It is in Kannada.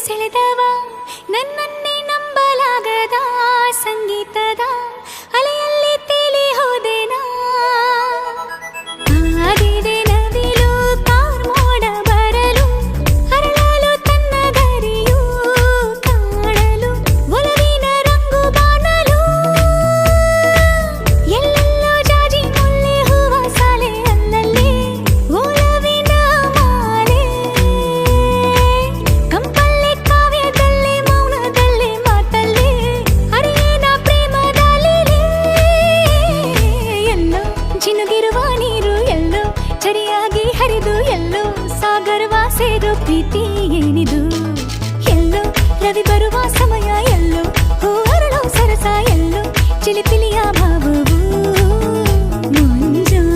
ಸೆಳೆದವ ನನ್ನನ್ನೇ ನಂಬಲಾಗದ ಸಂಗೀತದ ಅಲೆಯಲ್ಲಿ ತೇಲಿ ಹೋದೆನಾ ಆದಿದೆ ನವಿಲು ಕಾರ್ಮೋಡ ಬರಲು ಅರಳಲು ತನ್ನ ಗರಿಯು ಕಾಣಲು ಒಲವಿನ ರಂಗು ಬಾಣಲು ಎಲ್ಲೆಲ್ಲೋ ಜಾಜಿ ಮುಲ್ಲೆ ಹೂವ ಸಾಲೆ ಅಲ್ಲಲ್ಲಿ ಒಲವಿನ ಮಾಲೆ ಕಂಪಲ್ಲಿ ಕಾವ್ಯದಲ್ಲಿ ಮೌನದಲ್ಲಿ ಮಾತಲ್ಲಿ ಅರಿಯೇನ ಪ್ರೇಮದಲ್ಲಿ ಎಲ್ಲೋ ಜಿನುಗಿರುವ ನೀರು ಎಲ್ಲೋ ಚರಿಯಾಗಿ ಹರಿದು ಎಲ್ಲೋ ಸಾಗರವ ಸೇರೋ ಪ್ರೀತಿ ಏನಿದು ಎಲ್ಲೋ ರವಿ ಬರುವ ಸಮಯ